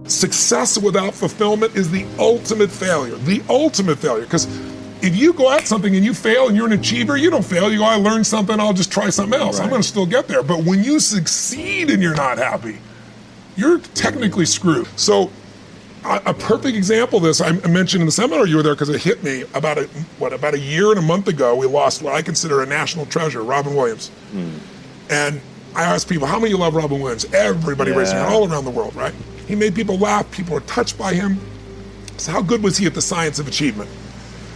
Success without fulfillment is the ultimate failure. The ultimate failure. Because if you go at something and you fail and you're an achiever, you don't fail. You go, I learned something, I'll just try something else. Right. I'm going to still get there. But when you succeed and you're not happy, you're technically screwed. So a perfect example of this, I mentioned in the seminar you were there because it hit me about a year and a month ago, we lost what I consider a national treasure, Robin Williams. And I asked people, how many of you love Robin Williams? Everybody raising their hand all around the world, right? He made people laugh, people were touched by him. So how good was he at the science of achievement?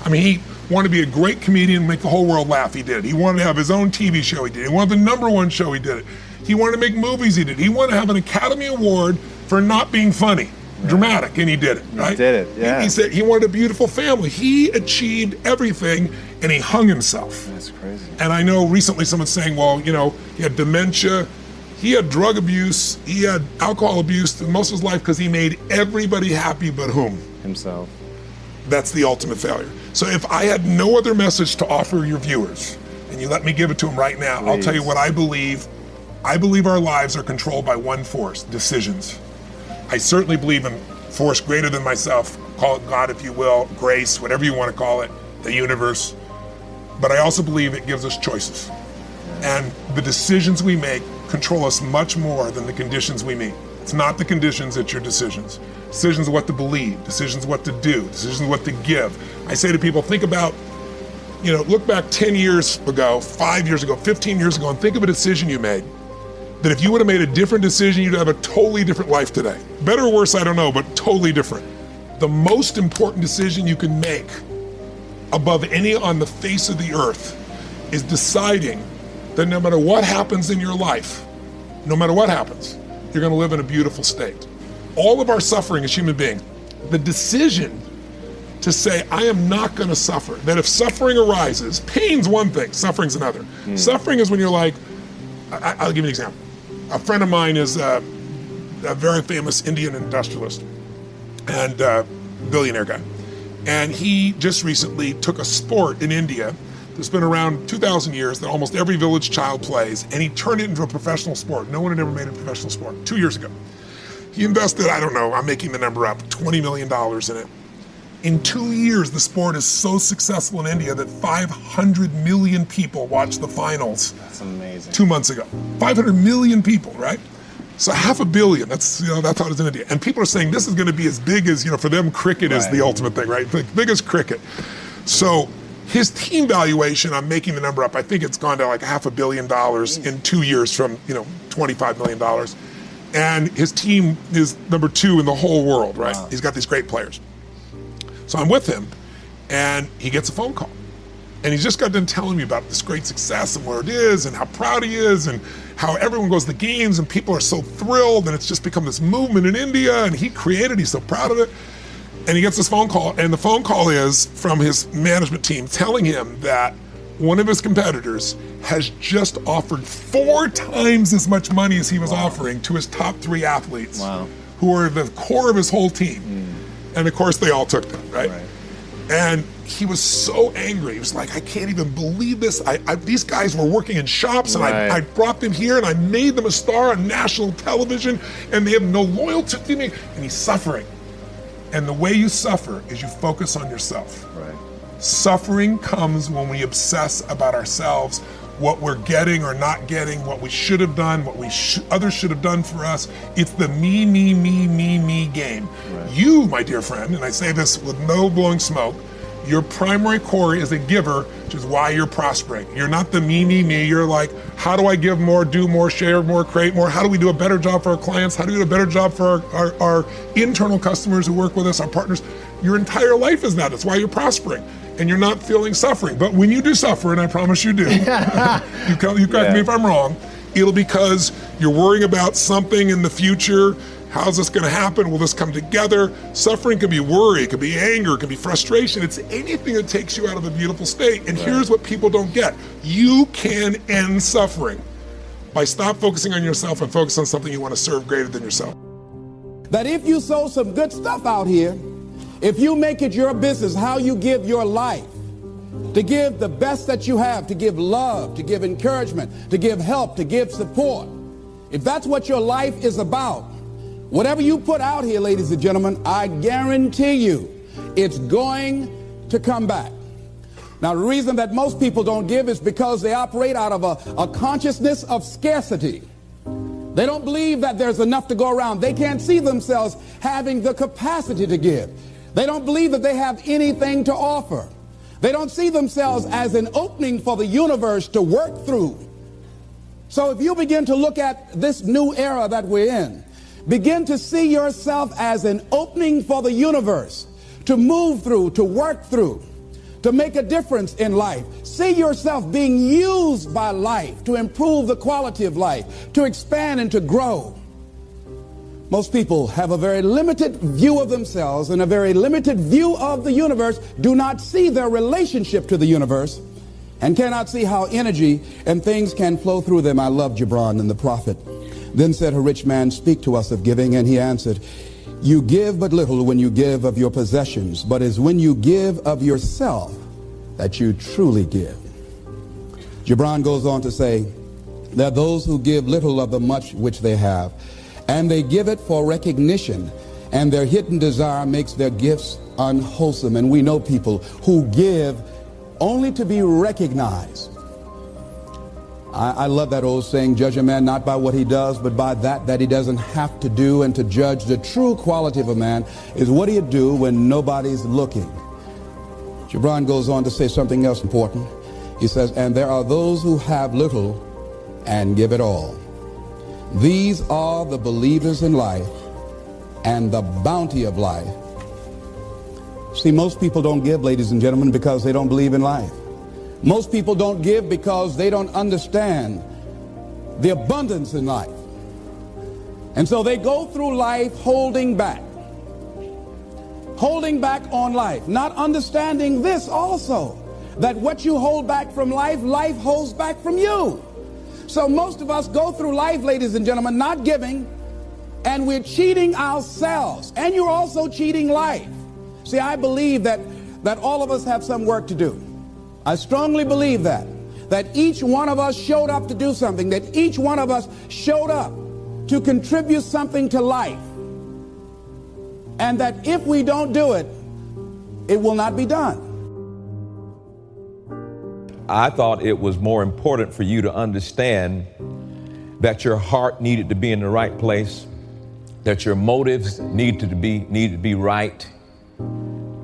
I mean, he wanted to be a great comedian and make the whole world laugh, he did. He wanted to have his own TV show, he did. He wanted the #1 show, he did it. He wanted to make movies, he did. He wanted to have an Academy Award for not being funny, dramatic, and he did it, right? He did it, yeah. He said he wanted a beautiful family. He achieved everything, and he hung himself. That's crazy. And I know recently someone's saying, well, you know, he had dementia, he had drug abuse, he had alcohol abuse through most of his life because he made everybody happy but whom? Himself. That's the ultimate failure. So if I had no other message to offer your viewers, and you let me give it to them right now, I'll tell you what I believe. I believe our lives are controlled by one force, decisions. I certainly believe in force greater than myself, call it God if you will, grace, whatever you want to call it, the universe. But I also believe it gives us choices. And the decisions we make control us much more than the conditions we meet. It's not the conditions, it's your decisions. Decisions what to believe, decisions what to do, decisions what to give. I say to people, think about, you know, look back 10 years ago, 5 years ago, 15 years ago, and think of a decision you made. That if you would have made a different decision, you'd have a totally different life today. Better or worse, I don't know, but totally different. The most important decision you can make above any on the face of the earth is deciding that no matter what happens in your life, no matter what happens, you're gonna live in a beautiful state. All of our suffering as human beings, the decision to say, I am not gonna suffer, that if suffering arises, pain's one thing, suffering's another. Suffering is when you're like, I'll give you an example. A friend of mine is a very famous Indian industrialist and billionaire guy. And he just recently took a sport in India that's been around 2,000 years that almost every village child plays, and he turned it into a professional sport. No one had ever made a professional sport 2 years ago. He invested, I don't know, I'm making the number up, $20 million in it. In 2 years, the sport is so successful in India that 500 million people watched the finals. That's amazing. 2 months ago. 500 million people, right? So 500 million, that's how it is in India. And people are saying this is gonna be as big as, for them cricket is the ultimate thing, right? Like big as cricket. So his team valuation, I'm making the number up, I think it's gone to like $500 million in 2 years from, $25 million. And his team is #2 in the whole world, right? Wow. He's got these great players. So I'm with him, and he gets a phone call. And he's just got done telling me about this great success and where it is and how proud he is and how everyone goes to the games and people are so thrilled and it's just become this movement in India and he created, he's so proud of it. And he gets this phone call, and the phone call is from his management team telling him that one of his competitors has just offered 4 times as much money as he was offering to his top 3 athletes who are the core of his whole team. And of course they all took them, right? And he was so angry. He was like, I can't even believe this. These guys were working in shops and I brought them here and I made them a star on national television and they have no loyalty to me. And he's suffering. And the way you suffer is you focus on yourself. Suffering comes when we obsess about ourselves, what we're getting or not getting, what we should have done, what others should have done for us. It's the me game. You, my dear friend, and I say this with no blowing smoke, your primary core is a giver, which is why you're prospering. You're not the me. You're like, how do I give more, do more, share more, create more? How do we do a better job for our clients? How do we do a better job for our internal customers who work with us, our partners? Your entire life is that. It's why you're prospering. And you're not feeling suffering. But when you do suffer, and I promise you do, you correct me if I'm wrong, it'll because you're worrying about something in the future. How's this gonna happen? Will this come together? Suffering can be worry, it can be anger, it can be frustration. It's anything that takes you out of a beautiful state. And here's what people don't get. You can end suffering by stop focusing on yourself and focus on something you wanna serve greater than yourself. That if you sow some good stuff out here, if you make it your business how you give your life, to give the best that you have, to give love, to give encouragement, to give help, to give support, if that's what your life is about, Whatever you put out here, ladies and gentlemen, I guarantee you it's going to come back. Now, the reason that most people don't give is because they operate out of a consciousness of scarcity. They don't believe that there's enough to go around. They can't see themselves having the capacity to give. They don't believe that they have anything to offer. They don't see themselves as an opening for the universe to work through. So if you begin to look at this new era that we're in, begin to see yourself as an opening for the universe to move through, to work through, to make a difference in life. See yourself being used by life to improve the quality of life, to expand and to grow. Most people have a very limited view of themselves and a very limited view of the universe, do not see their relationship to the universe, and cannot see how energy and things can flow through them. I love Gibran and the prophet. Then said a rich man, speak to us of giving. And he answered, you give but little when you give of your possessions, but it's when you give of yourself that you truly give. Gibran goes on to say, there are those who give little of the much which they have, and they give it for recognition, and their hidden desire makes their gifts unwholesome. And we know people who give only to be recognized. I love that old saying, judge a man not by what he does, but by that he doesn't have to do. And to judge the true quality of a man is what he'll do when nobody's looking. Gibran goes on to say something else important. He says, and there are those who have little and give it all. These are the believers in life and the bounty of life. See, most people don't give, ladies and gentlemen, because they don't believe in life. Most people don't give because they don't understand the abundance in life. And so they go through life holding back on life, not understanding this also, that what you hold back from life, life holds back from you. So most of us go through life, ladies and gentlemen, not giving, and we're cheating ourselves, and you're also cheating life. See, I believe that all of us have some work to do. I strongly believe that each one of us showed up to do something, that each one of us showed up to contribute something to life, and that if we don't do it, it will not be done. I thought it was more important for you to understand that your heart needed to be in the right place, that your motives needed to be right,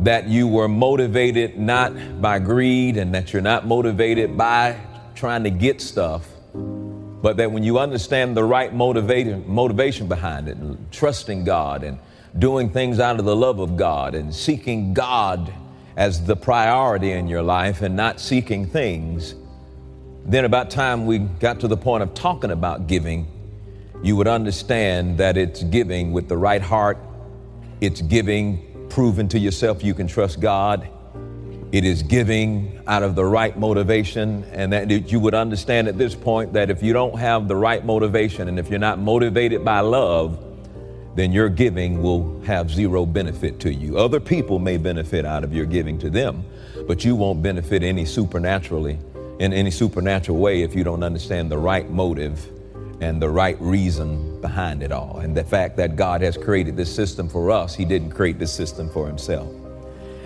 that you were motivated not by greed, and that you're not motivated by trying to get stuff, but that when you understand the right motivation behind it, and trusting God and doing things out of the love of God and seeking God as the priority in your life and not seeking things, then about time we got to the point of talking about giving, you would understand that it's giving with the right heart. It's giving proving to yourself you can trust God. It is giving out of the right motivation, and that you would understand at this point that if you don't have the right motivation and if you're not motivated by love, then your giving will have zero benefit to you. Other people may benefit out of your giving to them, but you won't benefit in any supernatural way if you don't understand the right motive and the right reason behind it all. And the fact that God has created this system for us, He didn't create this system for Himself.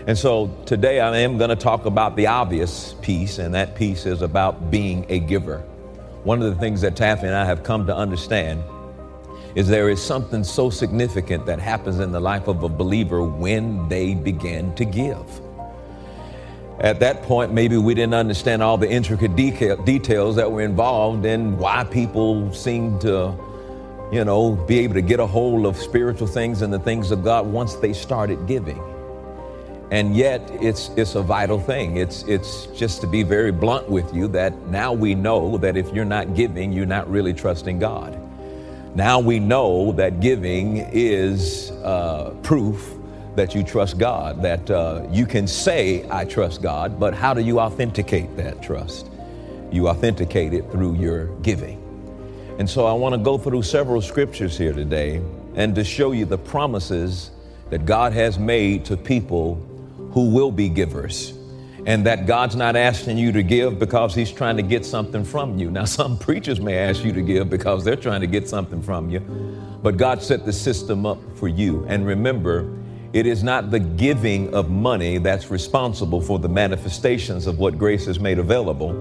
And so today I am going to talk about the obvious piece, and that piece is about being a giver. One of the things that Taffy and I have come to understand is there is something so significant that happens in the life of a believer when they begin to give. At that point, maybe we didn't understand all the intricate details that were involved in why people seem to, be able to get a hold of spiritual things and the things of God once they started giving. And yet it's a vital thing. It's just to be very blunt with you that now we know that if you're not giving, you're not really trusting God. Now we know that giving is proof that you trust God, that you can say, I trust God, but how do you authenticate that trust? You authenticate it through your giving. And so I want to go through several scriptures here today and to show you the promises that God has made to people who will be givers, and that God's not asking you to give because He's trying to get something from you. Now, some preachers may ask you to give because they're trying to get something from you. But God set the system up for you. And remember, it is not the giving of money that's responsible for the manifestations of what grace has made available.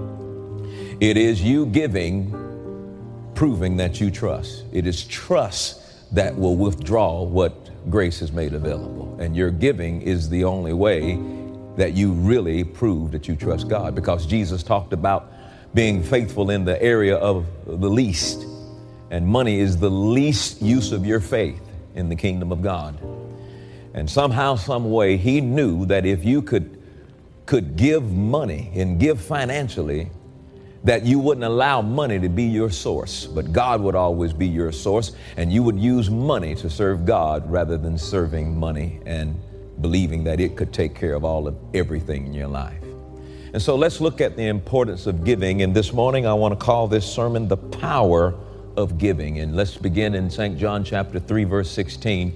It is you giving, proving that you trust. It is trust that will withdraw what grace has made available. And your giving is the only way that you really prove that you trust God, because Jesus talked about being faithful in the area of the least. And money is the least use of your faith in the kingdom of God. And somehow, some way, he knew that if you could give money and give financially, that you wouldn't allow money to be your source, but God would always be your source, and you would use money to serve God rather than serving money and believing that it could take care of everything in your life. And so let's look at the importance of giving. And this morning, I want to call this sermon, The Power of Giving. And let's begin in St. John chapter 3, verse 16.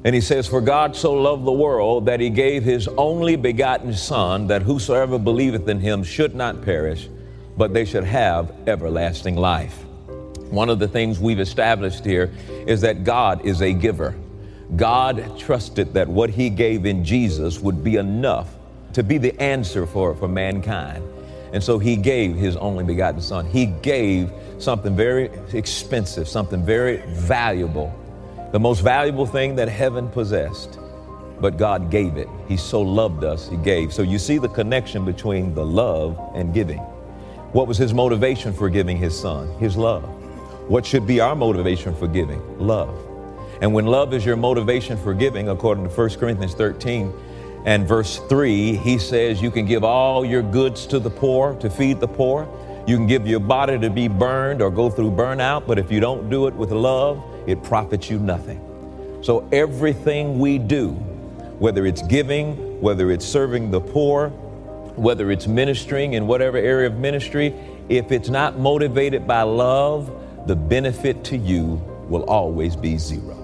And he says, "For God so loved the world that he gave his only begotten Son, that whosoever believeth in him should not perish, but they should have everlasting life." One of the things we've established here is that God is a giver. God trusted that what he gave in Jesus would be enough to be the answer for mankind. And so he gave his only begotten Son. He gave something very expensive, something very valuable, the most valuable thing that heaven possessed. But God gave it. He so loved us, he gave. So you see the connection between the love and giving. What was his motivation for giving his Son? His love. What should be our motivation for giving? Love. And when love is your motivation for giving, according to 1 Corinthians 13 and verse 3, he says you can give all your goods to the poor, to feed the poor. You can give your body to be burned or go through burnout, but if you don't do it with love, it profits you nothing. So everything we do, whether it's giving, whether it's serving the poor, whether it's ministering in whatever area of ministry, if it's not motivated by love, the benefit to you will always be zero.